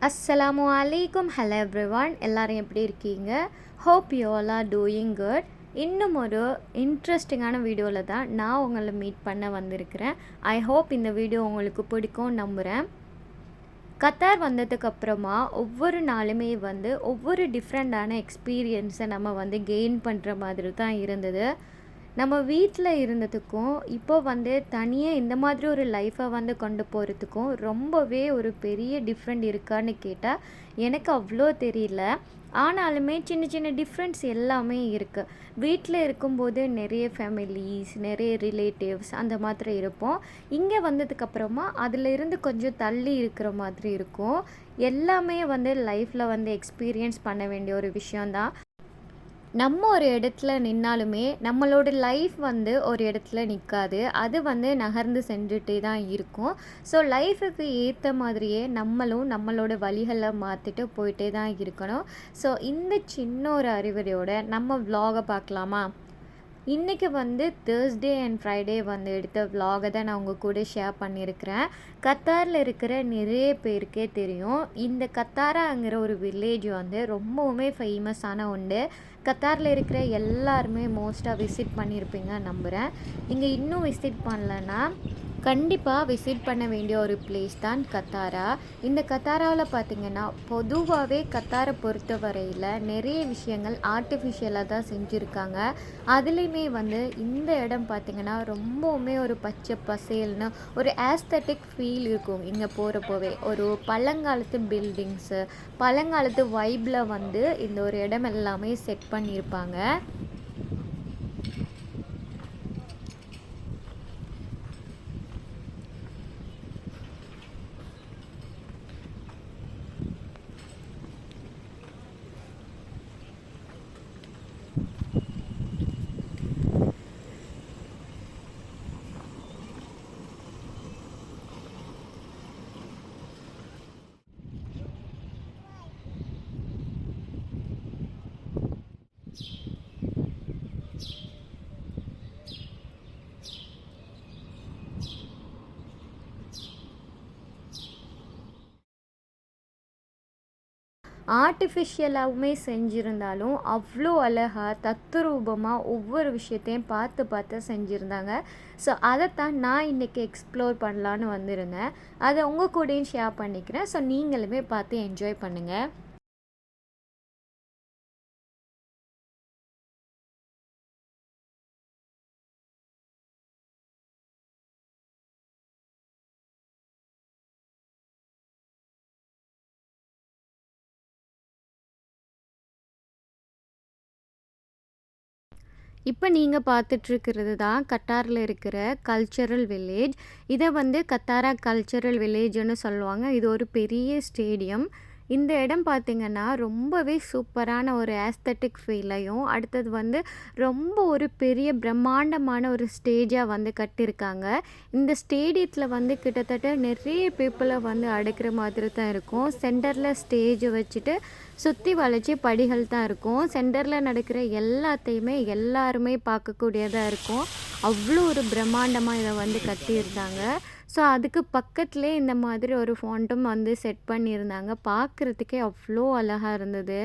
அஸ்ஸலாமு அலைக்கும். Hello everyone, எல்லாரும் எப்படி இருக்கீங்க? Hope you all are doing good. இன்னும் ஒரு இன்ட்ரெஸ்டிங்கான வீடியோவில் தான் நான் உங்களை மீட் பண்ண வந்திருக்கிறேன். ஐ ஹோப் இந்த வீடியோ உங்களுக்கு பிடிக்கும் நம்புகிறேன். கத்தார் வந்ததுக்கப்புறமா ஒவ்வொரு நாளுமே ஒவ்வொரு டிஃப்ரெண்ட்டான எக்ஸ்பீரியன்ஸை நம்ம கெயின் பண்ணுற மாதிரி தான் இருந்தது. நம்ம வீட்டில் இருந்ததுக்கும் இப்போ தனியாக இந்த மாதிரி ஒரு லைஃப்பை கொண்டு போகிறதுக்கும் ரொம்பவே ஒரு பெரிய டிஃப்ரெண்ட் இருக்கான்னு கேட்டால் எனக்கு அவ்வளோ தெரியல. ஆனாலுமே சின்ன சின்ன டிஃப்ரெண்ட்ஸ் எல்லாமே இருக்குது. வீட்டில் இருக்கும்போது நிறைய ஃபேமிலிஸ், நிறைய ரிலேட்டிவ்ஸ் அந்த மாதிரி இருப்போம். இங்கே வந்ததுக்கப்புறமா அதிலிருந்து கொஞ்சம் தள்ளி இருக்கிற மாதிரி இருக்கும். எல்லாமே லைஃப்பில் எக்ஸ்பீரியன்ஸ் பண்ண வேண்டிய ஒரு விஷயந்தான். நம்ம ஒரு இடத்துல நின்னாலுமே நம்மளோட லைஃப் ஒரு இடத்துல நிற்காது. அது நகர்ந்து சென்றுட்டே தான் இருக்கும். ஸோ லைஃபுக்கு ஏற்ற மாதிரியே நம்மளும் நம்மளோட வழிகளை மாற்றிட்டு போயிட்டே தான் இருக்கணும். ஸோ இந்த சின்ன ஒரு அறிவுரையோட நம்ம vlog-அ பார்க்கலாமா? இன்றைக்கி தேர்ஸ்டே அண்ட் ஃப்ரைடே எடுத்த vlog-அ தான் நான் உங்கள் கூட ஷேர் பண்ணியிருக்கிறேன். கத்தாரில் இருக்கிற நிறைய பேருக்கே தெரியும். இந்த கத்தாராங்கிற ஒரு வில்லேஜ் ரொம்பவுமே ஃபேமஸான ஒன்று. கத்தாரில் இருக்கிற எல்லாருமே மோஸ்ட்டாக விசிட் பண்ணியிருப்பீங்க நம்புகிறேன். இங்கே இன்னும் விசிட் பண்ணலன்னா கண்டிப்பாக விசிட் பண்ண வேண்டிய ஒரு பிளேஸ் தான் கத்தாரா. இந்த கத்தாராவில் பார்த்திங்கன்னா பொதுவாகவே கத்தாரை பொறுத்த வரையில் நிறைய விஷயங்கள் ஆர்டிஃபிஷியலாக தான் செஞ்சுருக்காங்க. அதுலேயுமே இந்த இடம் பார்த்திங்கன்னா ரொம்பவுமே ஒரு பச்சை பசேல்னு ஒரு ஆஸ்தட்டிக் ஃபீல் இருக்கும். இங்கே போகிறப்போவே ஒரு பழங்காலத்து பில்டிங்ஸு, பழங்காலத்து வைப்பில் இந்த ஒரு இடம் எல்லாமே செட் பண்ணியிருப்பாங்க. ஆர்டிஃபிஷியலாகவுமே செஞ்சுருந்தாலும் அவ்வளோ அழகாக தத்ரூபமாக ஒவ்வொரு விஷயத்தையும் பார்த்து பார்த்து செஞ்சுருந்தாங்க. ஸோ அதைத்தான் நான் இன்றைக்கி எக்ஸ்ப்ளோர் பண்ணலான்னு வந்திருந்தேன். அதை உங்கள் கூடயும் ஷேர் பண்ணிக்கிறேன். ஸோ நீங்களுமே பார்த்து என்ஜாய் பண்ணுங்கள். இப்போ நீங்கள் பார்த்துட்ருக்கிறது தான் கட்டாரில் இருக்கிற கல்ச்சரல் வில்லேஜ். இதை கத்தாரா கல்ச்சரல் வில்லேஜ்னு சொல்லுவாங்க. இது ஒரு பெரிய ஸ்டேடியம். இந்த இடம் பார்த்திங்கன்னா ரொம்பவே சூப்பரான ஒரு ஆஸ்தட்டிக் ஃபீலையும், அடுத்தது ரொம்ப ஒரு பெரிய பிரம்மாண்டமான ஒரு ஸ்டேஜாக கட்டியிருக்காங்க. இந்த ஸ்டேடியத்தில் கிட்டத்தட்ட நிறைய பீப்புளை அடைக்கிற மாதிரி தான் இருக்கும். சென்டரில் ஸ்டேஜை வச்சுட்டு சுற்றி வளைச்சி படிகள் தான் இருக்கும். சென்டரில் நடக்கிற எல்லாத்தையுமே எல்லாருமே பார்க்கக்கூடியதாக இருக்கும். அவ்வளோ ஒரு பிரம்மாண்டமாக இதை கட்டியிருந்தாங்க. ஸோ அதுக்கு பக்கத்துலேயே இந்த மாதிரி ஒரு ஃபவுண்டம் செட் பண்ணியிருந்தாங்க. பார்க்குறதுக்கே அவ்வளோ அழகாக இருந்தது.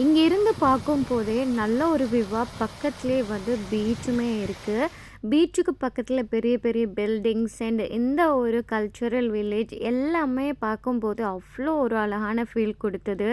இங்கேருந்து பார்க்கும்போதே நல்ல ஒரு வியூவாக பக்கத்துலேயே பீச்சுமே இருக்குது. பீச்சுக்கு பக்கத்தில் பெரிய பெரிய பில்டிங்ஸ் அண்ட் இந்த ஒரு கல்ச்சுரல் வில்லேஜ் எல்லாமே பார்க்கும்போது அவ்வளோ ஒரு அழகான ஃபீல் கொடுத்தது.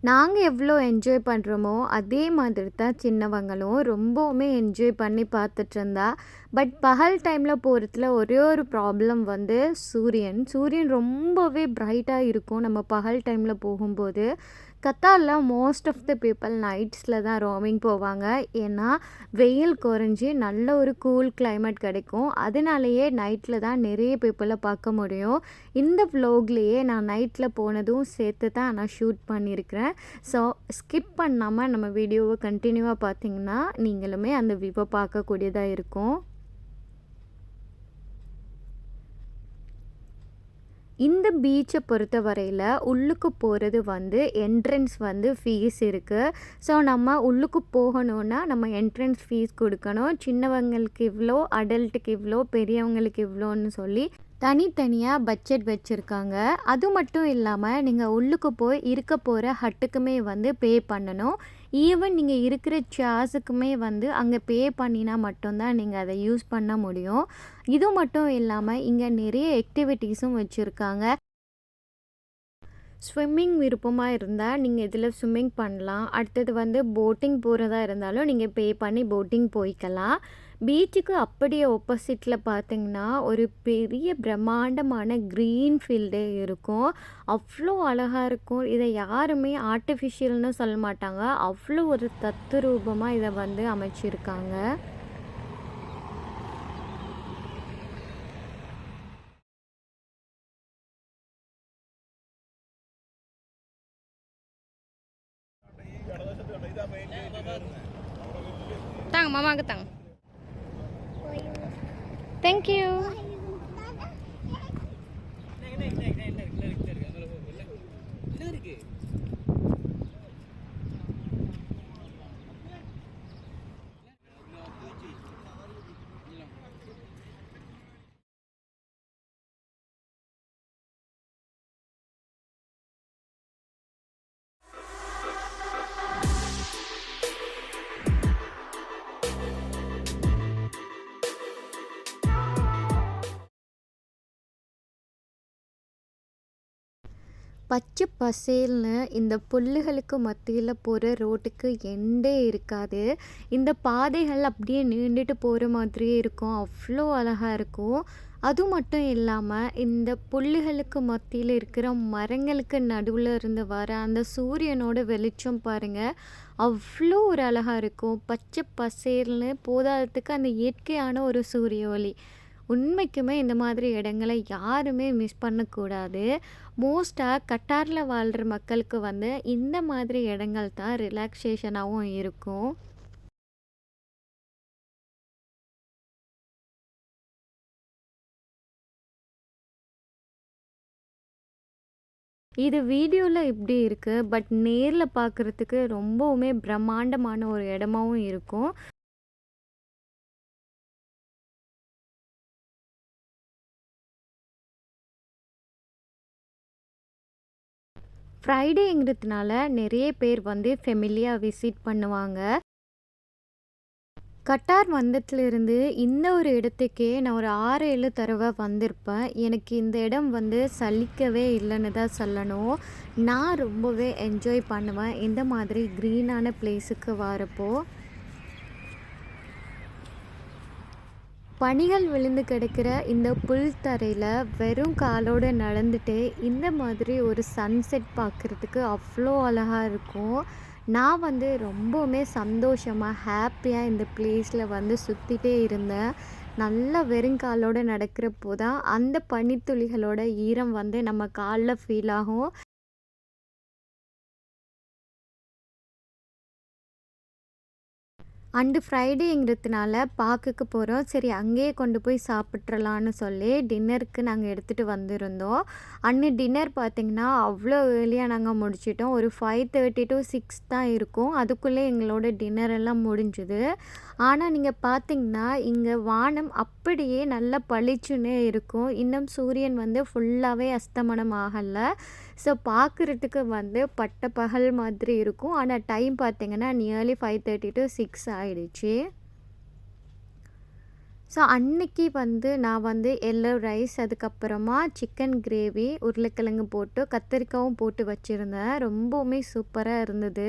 நாங்க எவ்வளோ என்ஜாய் பண்றோமோ, அதே மாதிரி தான் சின்னவங்களும் ரொம்பவுமே என்ஜாய் பண்ணி பார்த்துட்ருந்தா. பட் பகல் டைம்ல போறதுல ஒரே ஒரு ப்ராப்ளம் வந்து சூரியன். சூரியன் ரொம்பவே பிரைட்டா இருக்கும் நம்ம பகல் டைம்ல போகும்போது. கத்தார்ல மோஸ்ட் ஆஃப் த பீப்பிள் நைட்ஸில் தான் ரோமிங் போவாங்க. ஏன்னா, வெயில் குறைஞ்சி நல்ல ஒரு கூல் கிளைமேட் கிடைக்கும். அதனாலேயே நைட்டில் தான் நிறைய பீப்பிளை பார்க்க முடியும். இந்த வ்ளாக்லேயே நான் நைட்டில் போனதும் சேர்த்து தான் நான் ஷூட் பண்ணியிருக்கிறேன். ஸோ ஸ்கிப் பண்ணாமல் நம்ம வீடியோவை கண்டினியூவாக பார்த்தீங்கன்னா நீங்களுமே அந்த வியூவை பார்க்கக்கூடியதாக இருக்கும். இந்த பீச்சை பொறுத்த வரையில் உள்ளுக்கு போகிறது வந்து என்ட்ரன்ஸ் வந்து ஃபீஸ் இருக்குது. ஸோ நம்ம உள்ளுக்கு போகணுன்னா நம்ம என்ட்ரன்ஸ் ஃபீஸ் கொடுக்கணும். சின்னவங்களுக்கு இவ்வளோ, அடல்ட்டுக்கு இவ்வளோ, பெரியவங்களுக்கு இவ்வளோன்னு சொல்லி தனித்தனியாக பட்ஜெட் வச்சுருக்காங்க. அது மட்டும் இல்லாமல் நீங்கள் உள்ளுக்கு போய் இருக்க போகிற ஹட்டுக்குமே வந்து பே பண்ணணும். ஈவன் நீங்கள் இருக்கிற சேர்ஸுக்குமே வந்து அங்கே பே பண்ணினா மட்டும்தான் நீங்கள் அதை யூஸ் பண்ண முடியும். இது மட்டும் இல்லாமல் இங்கே நிறைய ஆக்டிவிட்டீஸும் வச்சுருக்காங்க. ஸ்விம்மிங் விருப்பமாக இருந்தால் நீங்கள் இதில் ஸ்விம்மிங் பண்ணலாம். அடுத்தது வந்து போட்டிங் போகிறதா இருந்தாலும் நீங்கள் பே பண்ணி போட்டிங் போய்க்கலாம். பீச்சுக்கு அப்படியே ஆப்போசிட்டில் பார்த்தீங்கன்னா ஒரு பெரிய பிரம்மாண்டமான க்ரீன் ஃபீல்டே இருக்கும். அவ்வளோ அழகாக இருக்கும். இதை யாருமே ஆர்ட்டிஃபிஷியல்னு சொல்ல மாட்டாங்க. அவ்வளோ ஒரு தத்துரூபமாக இதை வந்து அமைச்சிருக்காங்க. Tang, mama ke tang. Thank you. பச்சை பசேல்னு இந்த புல்லுகளுக்கு மத்தியில் போகிற ரோட்டுக்கு எண்டே இருக்காது. இந்த பாதைகள் அப்படியே நீண்டுட்டு போகிற மாதிரியே இருக்கும். அவ்வளோ அழகாக இருக்கும். அது மட்டும் இல்லாமல் இந்த புல்லுகளுக்கு மத்தியில் இருக்கிற மரங்களுக்கு நடுவில் இருந்து வர அந்த சூரியனோட வெளிச்சம் பாருங்கள், அவ்வளோ ஒரு அழகாக இருக்கும். பச்சை பசேல்னு போதாததுக்கு அந்த இயற்கையான ஒரு சூரிய ஒளி. உண்மைக்குமே இந்த மாதிரி இடங்களை யாருமே மிஸ் பண்ணக்கூடாது. மோஸ்ட்டாக கட்டாரில் வாழ்கிற மக்களுக்கு வந்து இந்த மாதிரி இடங்கள் தான் ரிலாக்ஸேஷனாகவும் இருக்கும். இது வீடியோவில் இப்படி இருக்குது, பட் நேரில் பார்க்குறதுக்கு ரொம்பவுமே பிரம்மாண்டமான ஒரு இடமாவும் இருக்கும். ஃப்ரைடேங்கிறதுனால நிறைய பேர் வந்து ஃபெமிலியாக விசிட் பண்ணுவாங்க. கட்டார் வந்ததுலேருந்து இந்த ஒரு இடத்துக்கே நான் ஒரு 6-7 தடவை வந்திருப்பேன். எனக்கு இந்த இடம் வந்து சலிக்கவே இல்லைன்னு தான் சொல்லணும். நான் ரொம்பவே என்ஜாய் பண்ணுவேன் இந்த மாதிரி க்ரீனான பிளேஸுக்கு வரப்போ. பனிகள் விழுந்து கிடக்கிற இந்த புல் தரையில் வெறும் காலோடு நடந்துட்டு இந்த மாதிரி ஒரு சன்செட் பார்க்குறதுக்கு அவ்வளோ அழகாக இருக்கும். நான் வந்து ரொம்பவுமே சந்தோஷமாக ஹாப்பியாக இந்த பிளேஸில் வந்து சுற்றிட்டே இருந்தேன். நல்லா வெறுங்காலோடு நடக்கிறப்போ தான் அந்த பனித்துளிகளோட ஈரம் வந்து நம்ம காலில் ஃபீல் ஆகும். அண்டு ஃப்ரைடேங்கிறதுனால பார்க்குக்கு போகிறோம். சரி அங்கேயே கொண்டு போய் சாப்பிட்றலான்னு சொல்லி டின்னருக்கு நாங்கள் எடுத்துகிட்டு வந்திருந்தோம். அன்னைக்கு டின்னர் பார்த்திங்கன்னா அவ்வளோ ஏர்லியாக நாங்கள் முடிச்சிட்டோம். ஒரு 5:30 to 6 தான் இருக்கும். அதுக்குள்ளே எங்களோட டின்னர் எல்லாம் முடிஞ்சுது. ஆனால் நீங்கள் பார்த்திங்கன்னா இங்கே வானம் அப்படியே நல்லா பளிச்சுன்னே இருக்கும். இன்னும் சூரியன் வந்து ஃபுல்லாகவே அஸ்தமனம் ஆகலை. ஸோ பார்க்குறதுக்கு வந்து பட்ட பகல் மாதிரி இருக்கும். ஆனால் டைம் பார்த்திங்கன்னா நியர்லி 5:30 to 6 ஆகிடுச்சு. ஸோ அன்னைக்கு வந்து நான் வந்து எல்லோ ரைஸ், அதுக்கப்புறமா சிக்கன் கிரேவி, உருளைக்கிழங்கு போட்டு கத்திரிக்காயும் போட்டு வச்சுருந்தேன். ரொம்பவுமே சூப்பராக இருந்தது.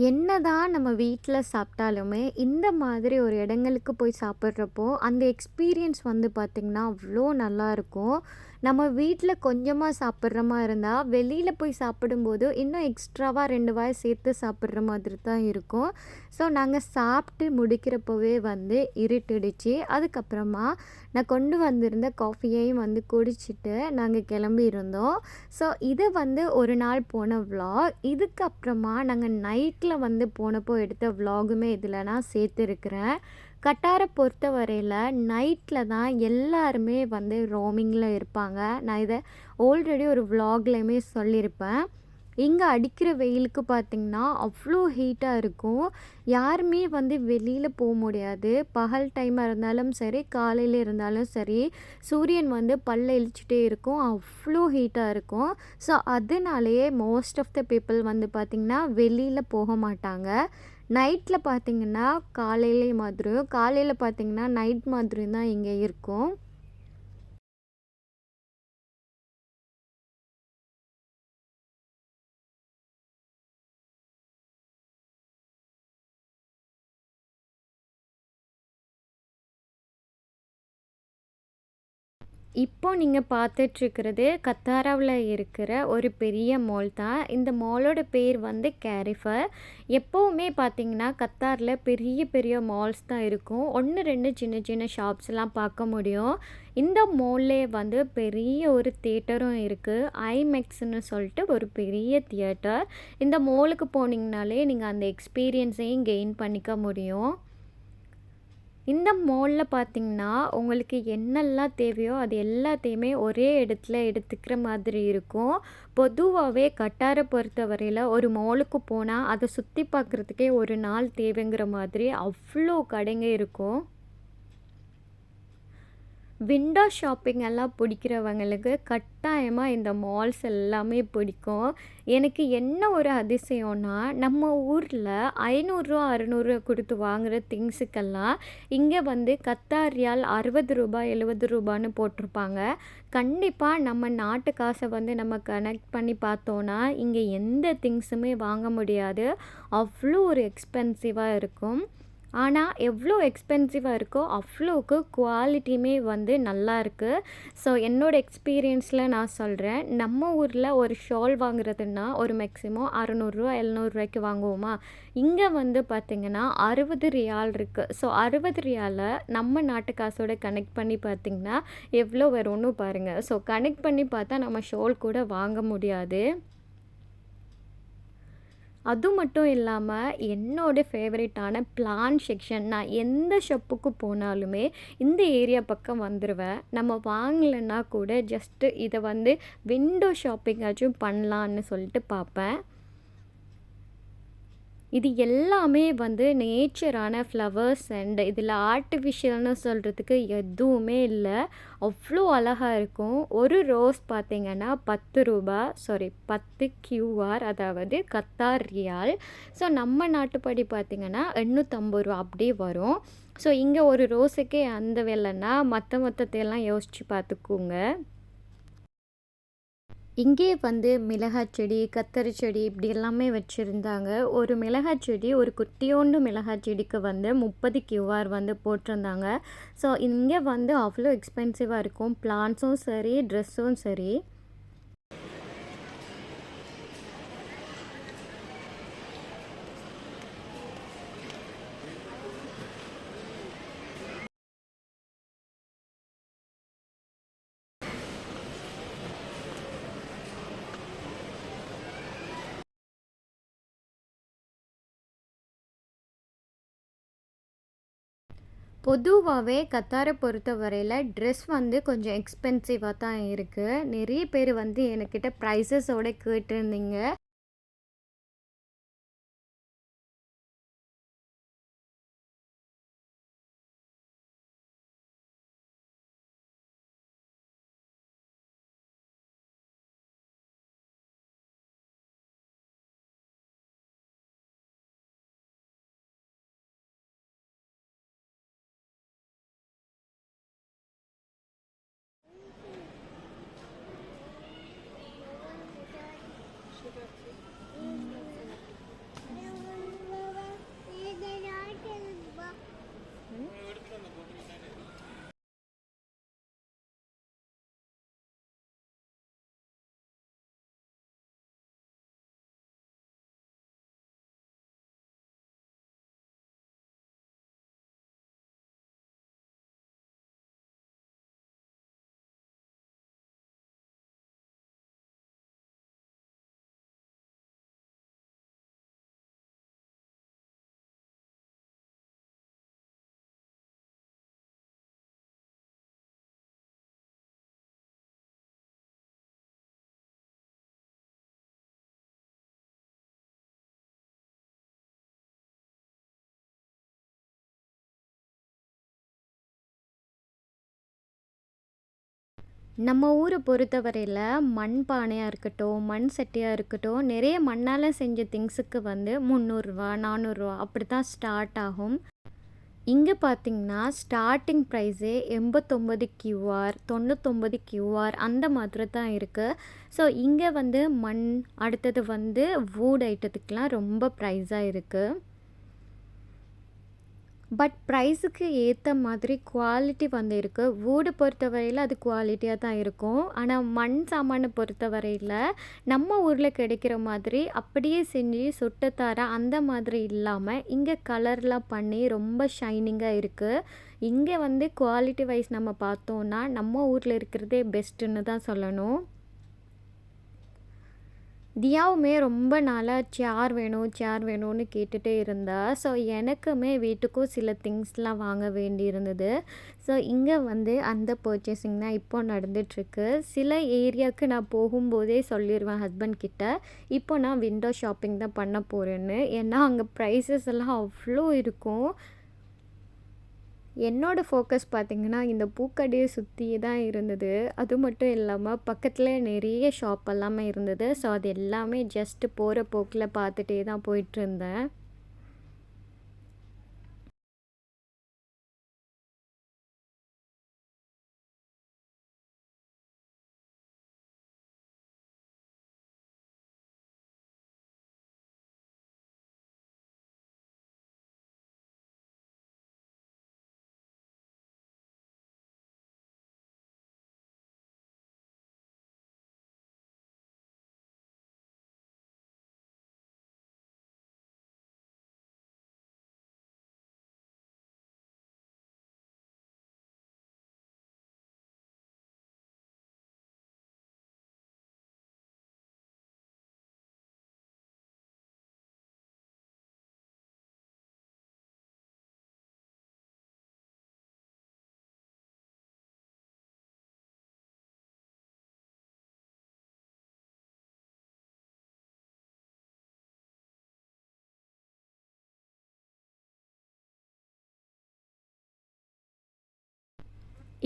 என்னதான் நம்ம வீட்ல சாப்பிட்டாலுமே, இந்த மாதிரி ஒரு இடங்களுக்கு போய் சாப்பிட்றப்போ, அந்த எக்ஸ்பீரியன்ஸ் வந்து பார்த்திங்கன்னா, அவ்வளோ நல்லாயிருக்கும். நம்ம வீட்ல கொஞ்சமா சாப்பிட்ற மாரி இருந்தா, வெளியில போய் சாப்பிடும்போது, இன்னும் எக்ஸ்ட்ராவா 2 வாய் சேர்த்து சாப்பிட்ற மாதிரி தான் இருக்கும். ஸோ, நாங்க சாப்பிட்டு முடிக்கிறப்பவே வந்து இருட்டிடுச்சு. அதுக்கப்புறமா நான் கொண்டு வந்திருந்த காஃபியையும் வந்து குடிச்சிட்டு, நாங்க கிளம்பியிருந்தோம். ஸோ, இது வந்து ஒரு நாள் போன விளாக். இதுக்கப்புறமா நாங்க நைட்ல வந்து போனப்போ எடுத்த விளாகுமே இதில் நான் சேர்த்துருக்கிறேன். கட்டாரை பொறுத்தவரையில நைட்ல தான் எல்லாருமே வந்து ரோமிங்கில் இருப்பாங்க. நான் இதை ஆல்ரெடி ஒரு விளாக்லையுமே சொல்லியிருப்பேன். இங்கே அடிக்கிற வெயிலுக்கு பார்த்திங்கன்னா அவ்வளோ ஹீட்டாக இருக்கும். யாருமே வந்து வெளியில் போக முடியாது. பகல் டைமாக இருந்தாலும் சரி, காலையில் இருந்தாலும் சரி, சூரியன் வந்து பல்ல இழிச்சிட்டே இருக்கும். அவ்வளோ ஹீட்டாக இருக்கும். ஸோ அதனாலேயே மோஸ்ட் ஆஃப் த பீப்புள் வந்து பார்த்திங்கன்னா வெளியில் போக மாட்டாங்க. நைட்டில் பார்த்திங்கன்னா காலையிலே மாதிரியும், காலையில் பார்த்திங்கன்னா நைட் மாதிரியும் தான் இங்கே இருக்கும். இப்போ நீங்க பார்த்துட்ருக்கிறது கத்தாராவில் இருக்கிற ஒரு பெரிய மால் தான். இந்த மாலோட பேர் வந்து கேரிஃபர். எப்போவுமே பார்த்தீங்கன்னா கத்தாரில் பெரிய பெரிய மால்ஸ் தான் இருக்கும். 1, 2 சின்ன சின்ன ஷாப்ஸ்லாம் பார்க்க முடியும். இந்த மால்லே வந்து பெரிய ஒரு தியேட்டரும் இருக்குது. ஐமேக்ஸ்ன்னு சொல்லிட்டு ஒரு பெரிய தியேட்டர். இந்த மாலுக்கு போனீங்கனாலே நீங்கள் அந்த எக்ஸ்பீரியன்ஸையும் கெயின் பண்ணிக்க முடியும். இந்த மால்ல பார்த்தீங்கன்னா, உங்களுக்கு என்னெல்லாம் தேவையோ அது எல்லாத்தையுமே ஒரே இடத்துல எடுத்துக்கிற மாதிரி இருக்கும். பொதுவாவே கட்டார பொறுத்தவரையில ஒரு மாலுக்கு போனா, அத சுத்தி பார்க்குறதுக்கே ஒரு நாள் தேவைங்கிற மாதிரி அவ்ளோ கடைங்க இருக்கும். விண்டோ ஷாப்பிங் எல்லாம் பிடிக்கிறவங்களுக்கு கட்டாயமாக இந்த மால்ஸ் எல்லாமே பிடிக்கும். எனக்கு என்ன ஒரு அதிசயம்னா, நம்ம ஊரில் 500 600 கொடுத்து வாங்குகிற திங்ஸுக்கெல்லாம் இங்கே வந்து கத்தார் ரியால் ₹60 ₹70ன்னு போட்டிருப்பாங்க. கண்டிப்பாக நம்ம நாட்டு காசை வந்து நம்ம கனெக்ட் பண்ணி பார்த்தோன்னா, இங்கே எந்த திங்ஸுமே வாங்க முடியாது. அவ்வளோ ஒரு எக்ஸ்பென்சிவாக இருக்கும். ஆனால் எவ்வளோ எக்ஸ்பென்சிவாக இருக்கோ அவ்வளோக்கு குவாலிட்டியுமே வந்து நல்லாயிருக்கு. ஸோ என்னோடய எக்ஸ்பீரியன்ஸில் நான் சொல்கிறேன். நம்ம ஊரில் ஒரு ஷால் வாங்குறதுன்னா ஒரு மேக்ஸிமம் ₹600 ₹700 வாங்குவோமா? இங்கே வந்து பார்த்திங்கன்னா ₹60 இருக்குது. ஸோ ₹60 நம்ம நாட்டு காசோட கனெக்ட் பண்ணி பார்த்திங்கன்னா எவ்வளோ வரும்னு பாருங்கள். ஸோ கனெக்ட் பண்ணி பார்த்தா நம்ம ஷால் கூட வாங்க முடியாது. அது மட்டும் இல்லாமல் என்னோட ஃபேவரட்டான பிளான் செக்ஷன். நான் எந்த ஷாப்புக்கு போனாலுமே இந்த ஏரியா பக்கம் வந்துடுவேன். நம்ம வாங்கலைன்னா கூட ஜஸ்ட்டு இதை வந்து விண்டோ ஷாப்பிங்காச்சும் பண்ணலான்னு சொல்லிட்டு பார்ப்பேன். இது எல்லாமே வந்து நேச்சரான ஃப்ளவர்ஸ் அண்ட் இதில் ஆர்ட்டிஃபிஷியல்னு சொல்கிறதுக்கு எதுவுமே இல்லை. அவ்வளோ அழகாக இருக்கும். ஒரு ரோஸ் பார்த்திங்கன்னா ₹10 QR, அதாவது கத்தார் ரியால். ஸோ நம்ம நாட்டுப்படி பார்த்திங்கன்னா ₹850 அப்படியே வரும். ஸோ இங்கே ஒரு ரோஸுக்கே அந்த விலைன்னா மொத்தத்தையெல்லாம் யோசித்து பார்த்துக்கோங்க. இங்கே வந்து மிளகாய் செடி, கத்தரி செடி இப்படி எல்லாமே வச்சுருந்தாங்க. ஒரு மிளகாய் செடி, ஒரு குட்டியோண்டு மிளகாய் செடிக்கு வந்து $30 வந்து போட்டிருந்தாங்க. ஸோ இங்கே வந்து அவ்வளோ எக்ஸ்பென்சிவாக இருக்கும். பிளான்ட்ஸும் சரி, ட்ரெஸ்ஸும் சரி. பொதுவாகவே கத்தாரை பொறுத்தவரையில் ட்ரெஸ் வந்து கொஞ்சம் எக்ஸ்பென்சிவாக தான் இருக்குது. நிறைய பேர் வந்து என்கிட்ட ப்ரைஸஸோடு கேட்டிருந்தீங்க. நம்ம ஊரை பொறுத்தவரையில மண் பானையா இருக்கட்டும், மண் சட்டியா இருக்கட்டும், நிறைய மண்ணால செஞ்ச திங்ஸுக்கு வந்து ரூ. 300 ரூ. 400 அப்படித்தான் ஸ்டார்ட் ஆகும். இங்க பார்த்தீங்கன்னா, ஸ்டார்ட்டிங் ப்ரைஸே 89 கியூஆர், 99 கியூஆர் அந்த மாதிரி தான் இருக்கு. ஸோ இங்க வந்து மண், அடுத்தது வந்து வுட் ஐட்டத்துக்குலாம் ரொம்ப ப்ரைஸா இருக்கு. பட் ப்ரைஸுக்கு ஏற்ற மாதிரி குவாலிட்டி வந்து இருக்கு. வுட் பொறுத்தவரையில அது குவாலிட்டியா தான் இருக்கும். ஆனா மண் சாமான பொறுத்தவரையில நம்ம ஊர்ல கிடைக்கிற மாதிரி அப்படியே செஞ்சு சுட்டு தர அந்த மாதிரி இல்லாம, இங்க கலர்லாம் பண்ணி ரொம்ப ஷைனிங்கா இருக்கு. இங்க வந்து குவாலிட்டி வைஸ் நம்ம பார்த்தோம்னா, நம்ம ஊர்ல இருக்கிறதே பெஸ்ட்டுன்னு தான் சொல்லணும். தியாவுமே ரொம்ப நாளா சேர் வேணும், சேர் வேணும்னு கேட்டுட்டே இருந்தா. ஸோ எனக்குமே வீட்டுக்கும் சில திங்ஸ்லாம் வாங்க வேண்டி இருந்தது. ஸோ இங்க வந்து அந்த பர்ச்சேசிங் தான் இப்போ நடந்துட்டுருக்கு. சில ஏரியாவுக்கு நான் போகும்போதே சொல்லிருவேன் ஹஸ்பண்ட் கிட்ட, இப்போ நான் விண்டோ ஷாப்பிங் தான் பண்ண போறேன்னு. ஏன்னா அங்க ப்ரைஸஸ் எல்லாம் அவ்ளோ இருக்கும். என்னோட ஃபோக்கஸ் பார்த்தீங்கன்னா, இந்த பூக்கடையை சுத்தி தான் இருந்தது. அது மட்டும் இல்லாம பக்கத்துல நிறைய ஷாப் எல்லாமே இருந்தது. ஸோ அது எல்லாமே ஜஸ்ட் போற போக்குல பார்த்துட்டே தான் போயிட்டுருந்தேன்.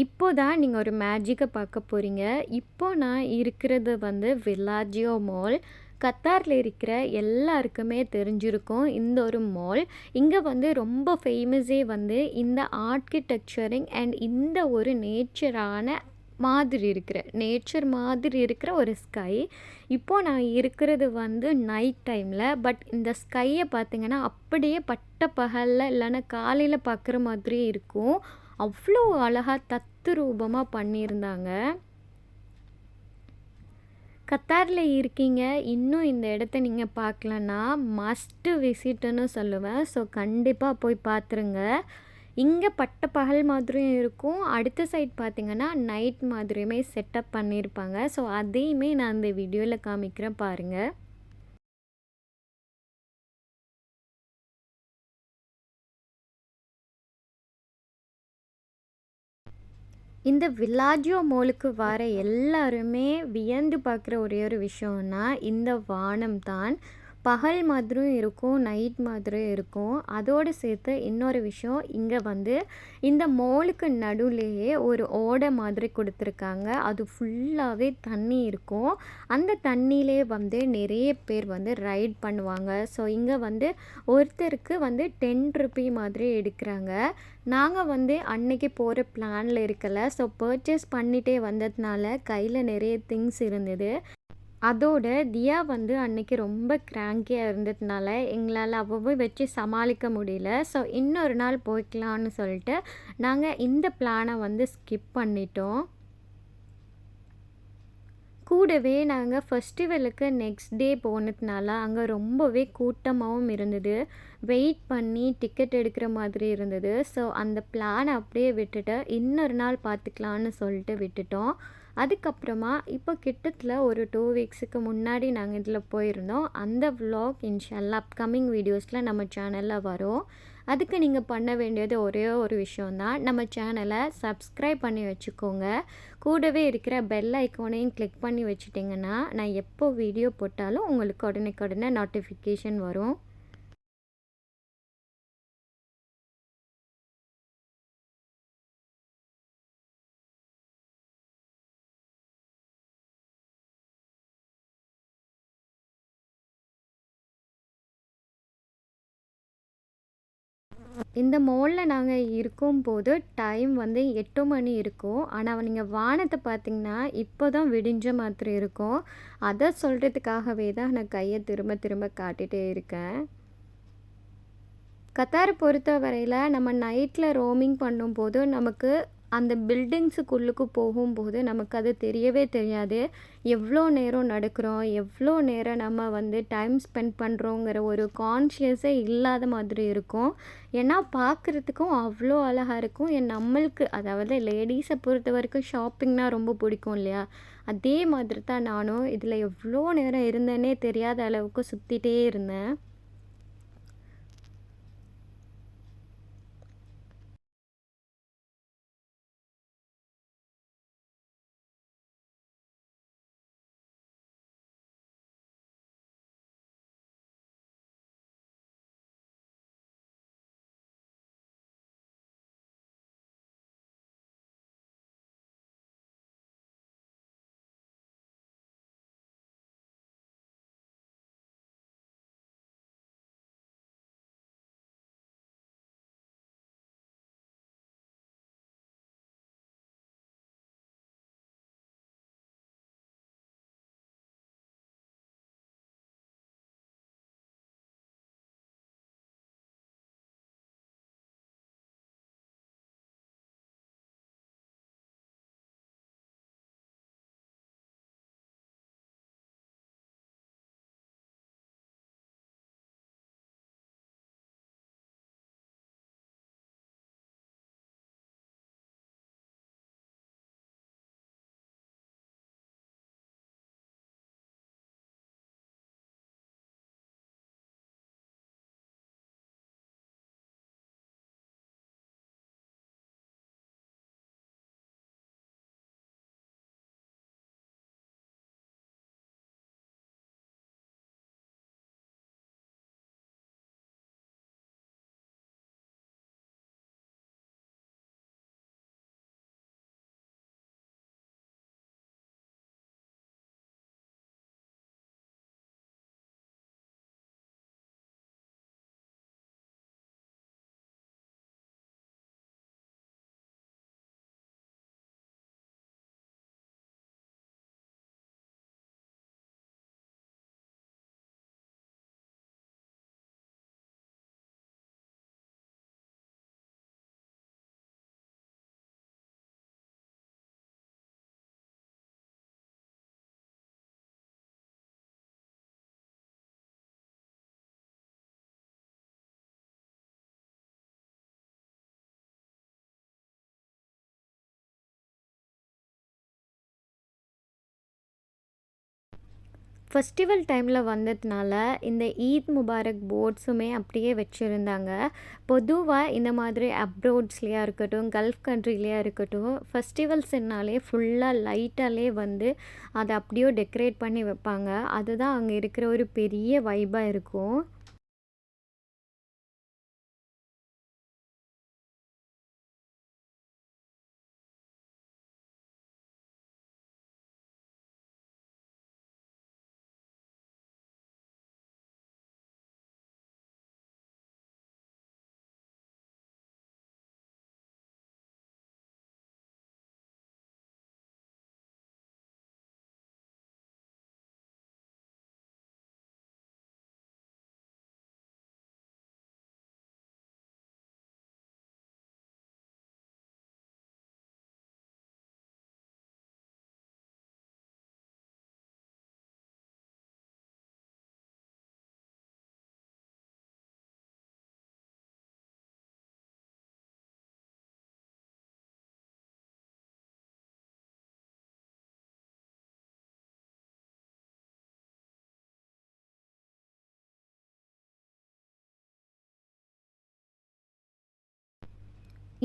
இப்போ தான் நீங்க ஒரு மேஜிக்க பார்க்க போறீங்க. இப்போ நான் இருக்கிறது வந்து வில்லாஜியோ மால். கத்தார்ல இருக்கிற எல்லாருக்குமே தெரிஞ்சிருக்கும் இந்த ஒரு மால். இங்க வந்து ரொம்ப ஃபேமஸே வந்து இந்த ஆர்க்கிடெக்சரிங் அண்ட் இந்த ஒரு நேச்சர் மாதிரி இருக்கிற ஒரு ஸ்கை. இப்போ நான் இருக்கிறது வந்து நைட் டைமில். பட் இந்த ஸ்கையை பார்த்தீங்கன்னா அப்படியே பட்ட பகலில் இல்லைன்னா காலையில் பார்க்குற மாதிரியே இருக்கும். அவ்வளோ அழகா தத்ரூபமாக பண்ணியிருந்தாங்க. கத்தாரில் இருக்கீங்க, இன்னும் இந்த இடத்த நீங்கள் பார்க்கலன்னா மஸ்ட்டு விசிட்டுன்னு சொல்லுவேன். ஸோ கண்டிப்பாக போய் பார்த்துருங்க. இங்கே பட்ட பகல் மாதிரியும் இருக்கும். அடுத்த சைட் பார்த்தீங்கன்னா நைட் மாதிரியுமே செட்டப் பண்ணியிருப்பாங்க. ஸோ அதையுமே நான் இந்த வீடியோவில் காமிக்கிறேன் பாருங்கள். இந்த வில்லாஜியோ மாலுக்கு வர எல்லாருமே வியந்து பார்க்குற ஒரே ஒரு விஷயம்னா இந்த வானம் தான். பகல் மாதிரியும் இருக்கும், நைட் மாதிரியும் இருக்கும். அதோடு சேர்த்து இன்னொரு விஷயம், இங்கே வந்து இந்த மாலுக்கு நடுவுலேயே ஒரு ஓடை மாதிரி கொடுத்துருக்காங்க. அது ஃபுல்லாகவே தண்ணி இருக்கும். அந்த தண்ணியிலே வந்து நிறைய பேர் வந்து ரைட் பண்ணுவாங்க. ஸோ இங்கே வந்து ஒருத்தருக்கு வந்து 10 ருப்பி மாதிரி எடுக்கிறாங்க. நாங்கள் வந்து அன்னைக்கு போகிற பிளானில் இருக்கல. ஸோ பர்ச்சேஸ் பண்ணிகிட்டே வந்ததுனால கையில் நிறைய திங்ஸ் இருந்தது. அதோட தியா வந்து அன்னைக்கு ரொம்ப கிராங்கியாக இருந்ததுனால எங்களால் அவ்வளவு வச்சு சமாளிக்க முடியல. ஸோ இன்னொரு நாள் போய்க்கலான்னு சொல்லிட்டு நாங்கள் இந்த பிளானை வந்து ஸ்கிப் பண்ணிட்டோம். கூடவே நாங்கள் ஃபெஸ்டிவலுக்கு நெக்ஸ்ட் டே போனதுனால அங்கே ரொம்பவே கூட்டமாகவும் இருந்தது. வெயிட் பண்ணி டிக்கெட் எடுக்கிற மாதிரி இருந்தது. ஸோ அந்த பிளானை அப்படியே விட்டுட்டு இன்னொரு நாள் பார்த்துக்கலான்னு சொல்லிட்டு விட்டுட்டோம். அதுக்கப்புறமா இப்போ கிட்டத்தட்ட ஒரு 2 வீக்ஸுக்கு முன்னாடி நாங்கள் இதில் போயிருந்தோம். அந்த விலாக் இன்ஷால்லா அப்கமிங் வீடியோஸில் நம்ம சேனலில் வரும். அதுக்கு நீங்கள் பண்ண வேண்டியது ஒரே ஒரு விஷயந்தான், நம்ம சேனலை சப்ஸ்கிரைப் பண்ணி வச்சுக்கோங்க. கூடவே இருக்கிற பெல் ஐக்கானையும் கிளிக் பண்ணி வச்சுட்டிங்கன்னா நான் எப்போ வீடியோ போட்டாலும் உங்களுக்கு உடனே நோட்டிஃபிகேஷன் வரும். இந்த மால்ல நாங்க இருக்கும்போது டைம் வந்து 8 மணி இருக்கும். ஆனா நீங்க வானத்த பார்த்தீங்கன்னா, இப்போ தான் விடிஞ்ச மாதிரி இருக்கும். அத சொல்றதுக்காகவே தான் நான் கைய திரும்ப திரும்ப காட்டிட்டே இருக்கேன். கத்தார பொறுத்தவரையில நம்ம நைட்ல ரோமிங் பண்ணும்போது, நமக்கு அந்த பில்டிங்ஸுக்குள்ளுக்கு போகும்போது, நமக்கு அது தெரியவே தெரியாது. எவ்ளோ நேரம் நடக்கிறோம், எவ்ளோ நேரம் நம்ம வந்து டைம் ஸ்பெண்ட் பண்ணுறோங்கிற ஒரு கான்ஷியஸே இல்லாத மாதிரி இருக்கும். ஏன்னா பார்க்குறதுக்கும் அவ்ளோ அழகா இருக்கும். நம்மளுக்கு அதாவது லேடீஸை பொறுத்தவரைக்கும் ஷாப்பிங்னா ரொம்ப பிடிக்கும் இல்லையா? அதே மாதிரி தான் நானும் இதில எவ்ளோ நேரம் இருந்தேன்னே தெரியாத அளவுக்கு சுத்திட்டே இருந்தேன். ஃபெஸ்டிவல் டைமில் வந்ததுனால இந்த ஈத் முபாரக் போர்ட்ஸுமே அப்படியே வச்சுருந்தாங்க. பொதுவாக இந்த மாதிரி அப்ரோட்ஸ்லையா இருக்கட்டும், கல்ஃப் கண்ட்ரிலையா இருக்கட்டும், ஃபெஸ்டிவல்ஸ்னாலே ஃபுல்லாக லைட்டாலே வந்து அதை அப்படியே டெக்கரேட் பண்ணி வைப்பாங்க. அதுதான் அங்கே இருக்கிற ஒரு பெரிய வைபாக இருக்கும்.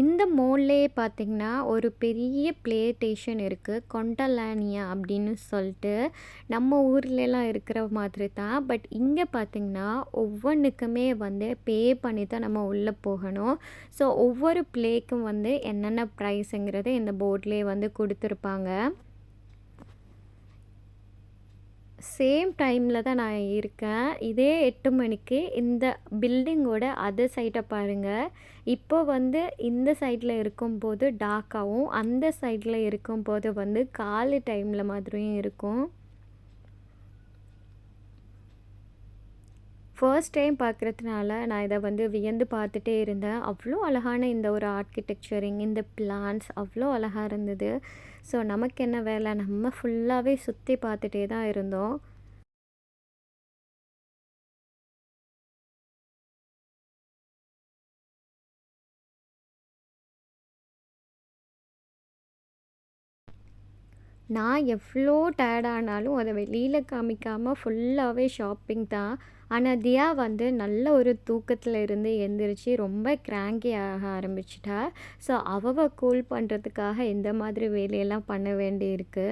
இந்த மால்லேயே பார்த்தீங்கன்னா, ஒரு பெரிய ப்ளே ஸ்டேஷன் இருக்கு. கொண்டலானியா அப்படின்னு சொல்லிட்டு, நம்ம ஊர்லலாம் இருக்கிற மாதிரி தான். பட் இங்க பார்த்தீங்கன்னா, ஒவ்வொன்னுக்குமே வந்து பே பண்ணி தான் நம்ம உள்ள போகணும். ஸோ, ஒவ்வொரு ப்ளேக்கும் வந்து என்னென்ன ப்ரைஸுங்கிறது இந்த போர்ட்லேயே வந்து குடுத்துருப்பாங்க. சேம் டைமில் தான் நான் இருக்கேன். இதே 8 மணிக்கு இந்த பில்டிங்கோட அதர் சைட பாருங்க. இப்போ வந்து இந்த சைடில இருக்கும்போது டார்க்காவும், அந்த சைடில இருக்கும்போது வந்து காலை டைமில் மாதிரியும் இருக்கும். ஃபர்ஸ்ட் டைம் பார்க்குறதுனால நான் இதை வந்து வியந்து பார்த்துட்டே இருந்தேன். அவ்வளோ அழகான இந்த ஒரு ஆர்க்கிடெக்சரிங், இந்த பிளான்ஸ் அவ்வளோ அழகாக இருந்தது. ஸோ நமக்கு என்ன வேலை, நம்ம ஃபுல்லாகவே சுற்றி பார்த்துட்டே தான் இருந்தோம். நான் எவ்வளோ டயர்ட் ஆனாலும் அதை வெளியில் காமிக்காமல் ஃபுல்லாகவே ஷாப்பிங் தான். ஆனால் தியா வந்து நல்ல ஒரு தூக்கத்தில் இருந்து எந்திரிச்சு ரொம்ப கிராங்கி ஆக ஆரம்பிச்சிட்டா. ஸோ அவ கூல் பண்ணுறதுக்காக இந்த மாதிரி வேலையெல்லாம் பண்ண வேண்டியிருக்கு.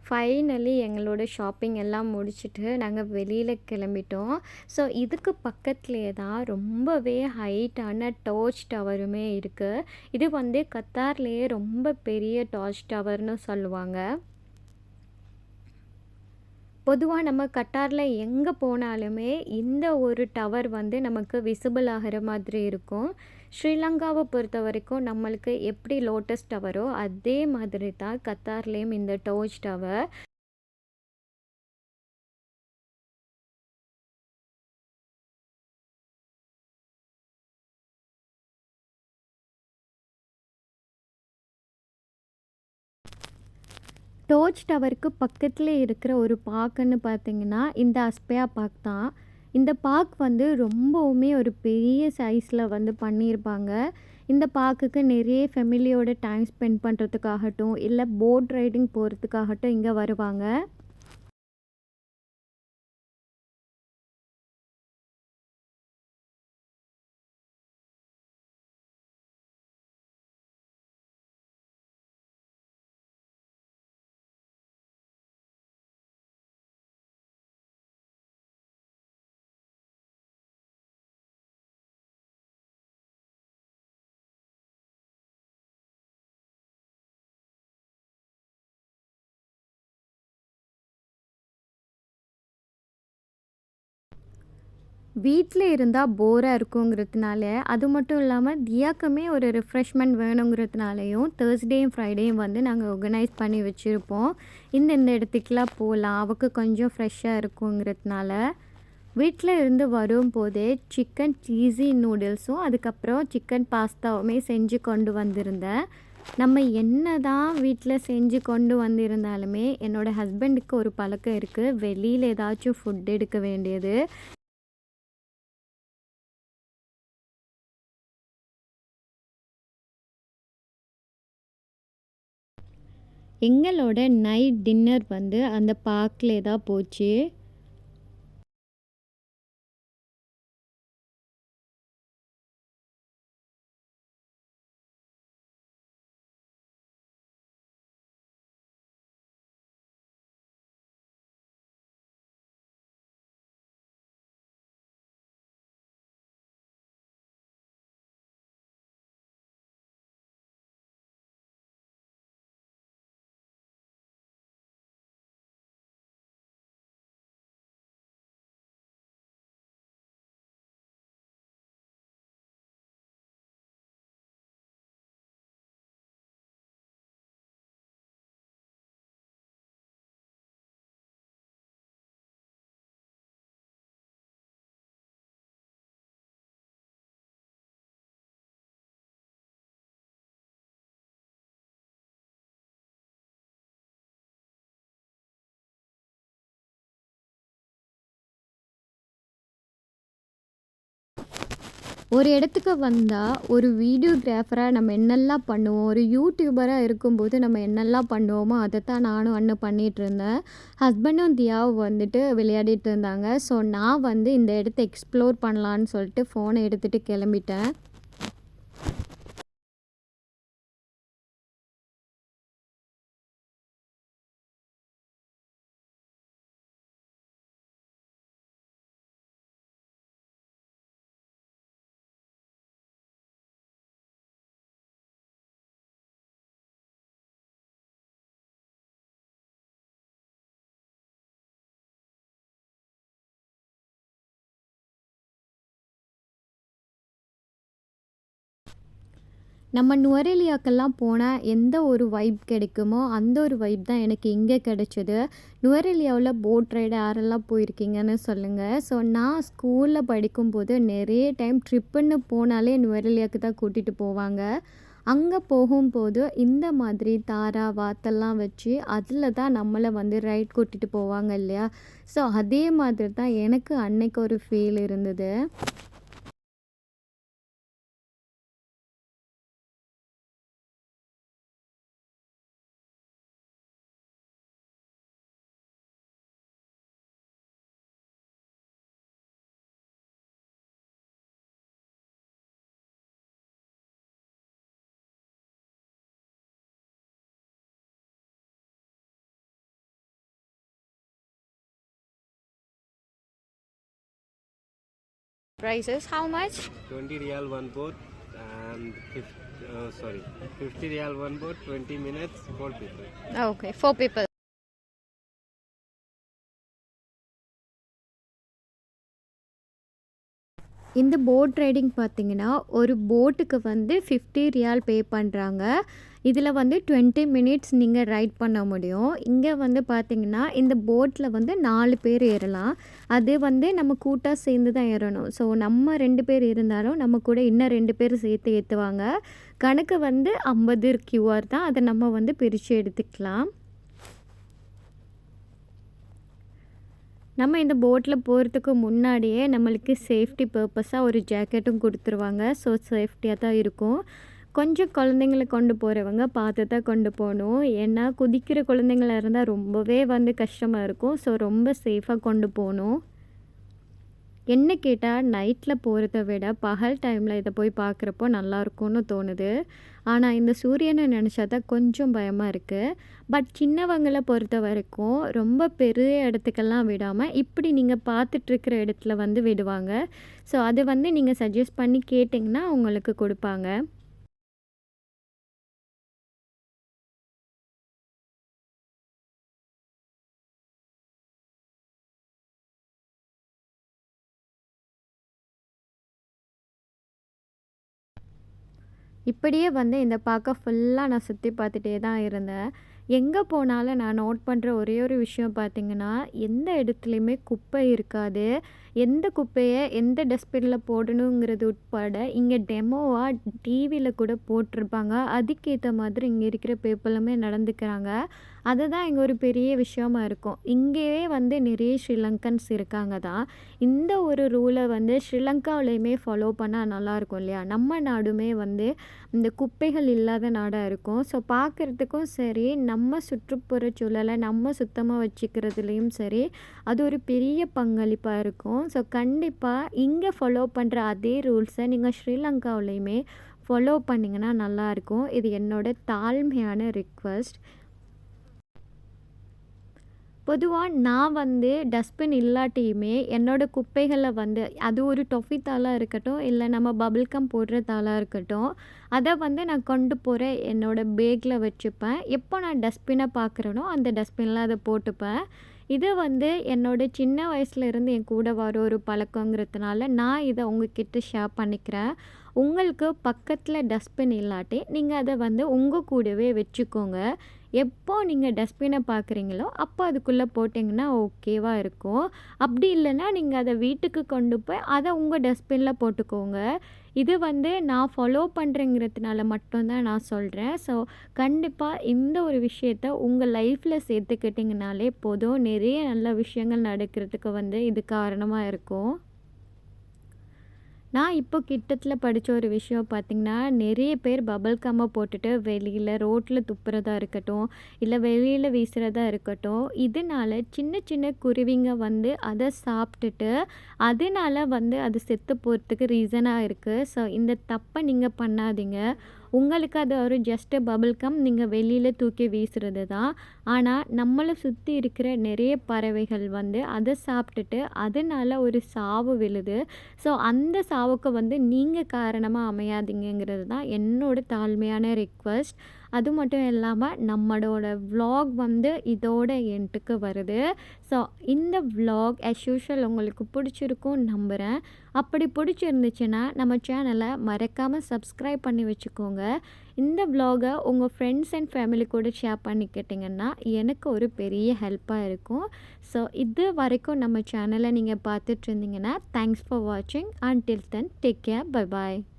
ஃபைனலி எங்களோட ஷாப்பிங் எல்லாம் முடிச்சுட்டு நாங்கள் வெளியில் கிளம்பிட்டோம். ஸோ இதுக்கு பக்கத்துலேயே தான் ரொம்பவே ஹைட்டான டார்ச் டவருமே இருக்குது. இது வந்து கத்தார்லேயே ரொம்ப பெரிய டார்ச் டவர்னு சொல்லுவாங்க. பொதுவாக நம்ம கட்டாரில் எங்கே போனாலுமே இந்த ஒரு டவர் வந்து நமக்கு விசிபிள் ஆகிற மாதிரி இருக்கும். ஸ்ரீலங்காவை பொறுத்த வரைக்கும் நம்மளுக்கு எப்படி லோட்டஸ் டவரோ அதே மாதிரி தான் கத்தார்லேயும் இந்த டார்ச் டவர். டார்ச் டவருக்கு பக்கத்தில் இருக்கிற ஒரு பார்க்குன்னு பார்த்தீங்கன்னா இந்த அஸ்பயா பார்க் தான். இந்த பார்க் வந்து ரொம்பவுமே ஒரு பெரிய சைஸில் வந்து பண்ணியிருப்பாங்க. இந்த பார்க்குக்கு நிறைய ஃபேமிலியோட டைம் ஸ்பெண்ட் பண்ணுறதுக்காகட்டும், இல்லை போட் ரைடிங் போகிறதுக்காகட்டும் இங்கே வருவாங்க. வீட்டில் இருந்தால் போராக இருக்குங்கிறதுனால, அது மட்டும் இல்லாமல் தியாக்குமே ஒரு ரிஃப்ரெஷ்மெண்ட் வேணுங்கிறதுனாலையும் தேர்ஸ்டேயும் ஃப்ரைடேயும் வந்து நாங்கள் ஆர்கனைஸ் பண்ணி வச்சுருப்போம். இந்த இடத்துக்குலாம் போகலாம், அவൾക്ക് கொஞ்சம் ஃப்ரெஷ்ஷாக இருக்குங்கிறதுனால. வீட்டில் இருந்து வரும்போதே சிக்கன் சீஸி நூடுல்ஸும் அதுக்கப்புறம் சிக்கன் பாஸ்தாவுமே செஞ்சு கொண்டு வந்திருந்தேன். நம்ம என்ன தான் வீட்டில் செஞ்சு கொண்டு வந்திருந்தாலுமே என்னோடய ஹஸ்பண்டுக்கு ஒரு பழக்கம் இருக்குது, வெளியில் ஏதாச்சும் ஃபுட் எடுக்க வேண்டியது. எங்களோட நைட் டின்னர் வந்து அந்த பார்க்லே தான் போச்சு. ஒரு இடத்துக்கு வந்தால் ஒரு வீடியோகிராஃபராக நம்ம என்னெல்லாம் பண்ணுவோம், ஒரு யூடியூபராக இருக்கும்போது நம்ம என்னெல்லாம் பண்ணுவோமோ அதை தான் நானும் அண்ணன் பண்ணிகிட்ருந்தேன். ஹஸ்பண்டும் தியாவும் வந்துட்டு விளையாடிட்டு இருந்தாங்க. ஸோ நான் வந்து இந்த இடத்த எக்ஸ்ப்ளோர் பண்ணலான்னு சொல்லிட்டு ஃபோனை எடுத்துகிட்டு கிளம்பிட்டேன். நம்ம நுவரெலியாக்கெல்லாம் போனால் எந்த ஒரு வைப் கிடைக்குமோ அந்த ஒரு வைப் தான் எனக்கு இங்கே கிடைச்சது. நுவரெலியாவில் போட் ரைடு யாரெல்லாம் போயிருக்கீங்கன்னு சொல்லுங்கள். ஸோ நான் ஸ்கூலில் படிக்கும்போது நிறைய டைம் ட்ரிப்புன்னு போனாலே நுவரெலியாவுக்கு தான் கூட்டிகிட்டு போவாங்க. அங்கே போகும்போது இந்த மாதிரி தாரா வாத்தெல்லாம் வச்சு அதில் தான் நம்மளை வந்து ரைட் கூட்டிகிட்டு போவாங்க இல்லையா. ஸோ அதே மாதிரி தான் எனக்கு அன்னைக்கு ஒரு ஃபீல் இருந்தது. Prices, how much? 20 real one boat and 50 real one boat, 20 minutes, 4 people. Okay, 4 people. இந்த போட் ரைடிங் பார்த்தீங்கன்னா ஒரு போட்டுக்கு வந்து 50 ரியால் பே பண்ணுறாங்க. இதில் வந்து 20 மினிட்ஸ் நீங்கள் ரைட் பண்ண முடியும். இங்கே வந்து பார்த்திங்கன்னா இந்த போட்டில் வந்து 4 பேர் ஏறலாம். அது வந்து நம்ம கூட்டாக சேர்ந்து தான் ஏறணும். ஸோ நம்ம 2 பேர் இருந்தாலும் நம்ம கூட இன்னும் 2 பேர் சேர்த்து ஏற்றுவாங்க. கணக்கு வந்து 50 கியூஆர் தான். அதை நம்ம வந்து பிரித்து எடுத்துக்கலாம். நம்ம இந்த போட்டில் போகிறதுக்கு முன்னாடியே நம்மளுக்கு சேஃப்டி பர்பஸாக ஒரு ஜாக்கெட்டும் கொடுத்துருவாங்க. ஸோ சேஃப்டியாக தான் இருக்கும். கொஞ்சம் குழந்தைங்கள கொண்டு போகிறவங்க பார்த்து தான் கொண்டு போகணும். ஏன்னா குதிக்கிற குழந்தைங்களா இருந்தால் ரொம்பவே வந்து கஷ்டமாக இருக்கும். ஸோ ரொம்ப சேஃபாக கொண்டு போகணும். என்ன கேட்டால் நைட்டில் போகிறத விட பகல் டைமில் இதை போய் பார்க்குறப்போ நல்லாயிருக்கும்னு தோணுது. ஆனால் இந்த சூரியனை நினச்சா தான் கொஞ்சம் பயமாக இருக்குது. பட் சின்னவங்களை பொறுத்த வரைக்கும் ரொம்ப பெரிய இடத்துக்கெல்லாம் விடாமல் இப்படி நீங்கள் பார்த்துட்ருக்கிற இடத்துல வந்து விடுவாங்க. ஸோ அது வந்து நீங்கள் சஜஸ்ட் பண்ணி கேட்டிங்கன்னா உங்களுக்கு கொடுப்பாங்க. இப்படியே வந்து இந்த பார்க்க ஃபுல்லாக நான் சுற்றி பார்த்துட்டே தான் இருந்தேன். எங்கே போனாலும் நான் நோட் பண்ணுற ஒரே ஒரு விஷயம் பார்த்திங்கன்னா, எந்த இடத்துலையுமே குப்பை இருக்காது. எந்த குப்பையை எந்த டஸ்ட்பினில் போடணுங்கிறது உட்பட இங்கே டெமோவாக டிவியில் கூட போட்டிருப்பாங்க. அதுக்கேற்ற மாதிரி இங்கே இருக்கிற பீப்புளுமே நடந்துக்கிறாங்க. அதுதான் இங்கே ஒரு பெரிய விஷயமா இருக்கும். இங்கேயே வந்து நிறைய ஸ்ரீலங்கன்ஸ் இருக்காங்க தான். இந்த ஒரு ரூலை வந்து ஸ்ரீலங்காவிலையுமே ஃபாலோ பண்ணால் நல்லாயிருக்கும் இல்லையா. நம்ம நாடுமே வந்து இந்த குப்பைகள் இல்லாத நாடாக இருக்கும். ஸோ பார்க்குறதுக்கும் சரி, நம்ம சுற்றுப்புற சூழலை நம்ம சுத்தமாக வச்சுக்கிறதுலேயும் சரி, அது ஒரு பெரிய பங்களிப்பாக இருக்கும். ஸோ கண்டிப்பாக இங்கே ஃபாலோ பண்ணுற அதே ரூல்ஸை நீங்கள் ஸ்ரீலங்காவிலையுமே ஃபாலோ பண்ணிங்கன்னா நல்லாயிருக்கும். இது என்னோட தாழ்மையான ரிக்வெஸ்ட். பொதுவாக நான் வந்து டஸ்ட்பின் இல்லாட்டியுமே என்னோடய குப்பைகளை வந்து அது ஒரு டொஃபி தாளாக இருக்கட்டும், இல்லை நம்ம பபிள்கம் போடுற தாளாக இருக்கட்டும், அதை வந்து நான் கொண்டு போகிற என்னோடய பேக்கில் வச்சுப்பேன். எப்போ நான் டஸ்ட்பினை பார்க்குறேனோ அந்த டஸ்ட்பினில் அதை போட்டுப்பேன். இது வந்து என்னோடய சின்ன வயசுலேருந்து என் கூட வர ஒரு பழக்கங்கிறதுனால நான் இதை உங்ககிட்ட ஷேர் பண்ணிக்கிறேன். உங்களுக்கு பக்கத்தில் டஸ்ட்பின் இல்லாட்டி நீங்கள் அதை வந்து உங்கள் கூடவே வச்சுக்கோங்க. எப்போ நீங்கள் டஸ்ட்பினை பார்க்குறீங்களோ அப்போ அதுக்குள்ளே போட்டிங்கன்னா ஓகேவாக இருக்கும். அப்படி இல்லைன்னா நீங்கள் அதை வீட்டுக்கு கொண்டு போய் அதை உங்கள் டஸ்ட்பினில் போட்டுக்கோங்க. இது வந்து நான் ஃபாலோ பண்ணுறேங்கிறதுனால மட்டும்தான் நான் சொல்கிறேன். ஸோ கண்டிப்பாக இந்த ஒரு விஷயத்த உங்கள் லைஃப்பில் சேர்த்துக்கிட்டிங்கனாலே போதும். நிறைய நல்ல விஷயங்கள் நடக்கிறதுக்கு வந்து இது காரணமாக இருக்கும். நான் இப்போ கிட்டத்தில் படித்த ஒரு விஷயம் பார்த்திங்கன்னா, நிறைய பேர் பபிள் கம்மை போட்டுட்டு வெளியில் ரோட்டில் துப்புறதா இருக்கட்டும், இல்லை வெளியில் வீசுகிறதா இருக்கட்டும், இதனால் சின்ன சின்ன குருவிங்க வந்து அதை சாப்பிட்டுட்டு அதனால் வந்து அது செத்து போகிறதுக்கு ரீசனாக இருக்குது. ஸோ இந்த தப்பை நீங்கள் பண்ணாதீங்க. உங்களுக்கு அது ஒரு ஜஸ்ட்டு பபிள் கம் நீங்கள் வெளியில் தூக்கி வீசுகிறது தான். ஆனால் நம்மளை சுற்றி இருக்கிற நிறைய பறவைகள் வந்து அதை சாப்பிட்டுட்டு அதனால் ஒரு சாவு விழுது. ஸோ அந்த சாவுக்கு வந்து நீங்கள் காரணமாக அமையாதீங்கிறது தான் என்னோட தாழ்மையான ரிக்வெஸ்ட். அது மட்டும் இல்லாமல் நம்மளோட vlog வந்து இதோட எண்டுக்கு வருது. ஸோ இந்த vlog as usual உங்களுக்கு பிடிச்சிருக்கும் நம்புகிறேன். அப்படி பிடிச்சிருந்துச்சுன்னா நம்ம சேனலை மறக்காமல் சப்ஸ்கிரைப் பண்ணி வச்சுக்கோங்க. இந்த vlog-அ உங்கள் ஃப்ரெண்ட்ஸ் அண்ட் ஃபேமிலி கூட ஷேர் பண்ணிக்கிட்டிங்கன்னா எனக்கு ஒரு பெரிய ஹெல்ப்பாக இருக்கும். ஸோ இது வரைக்கும் நம்ம சேனலை நீங்கள் பார்த்துட்டு இருந்தீங்கன்னா தேங்க்ஸ் ஃபார் வாட்சிங். until then take care, bye bye.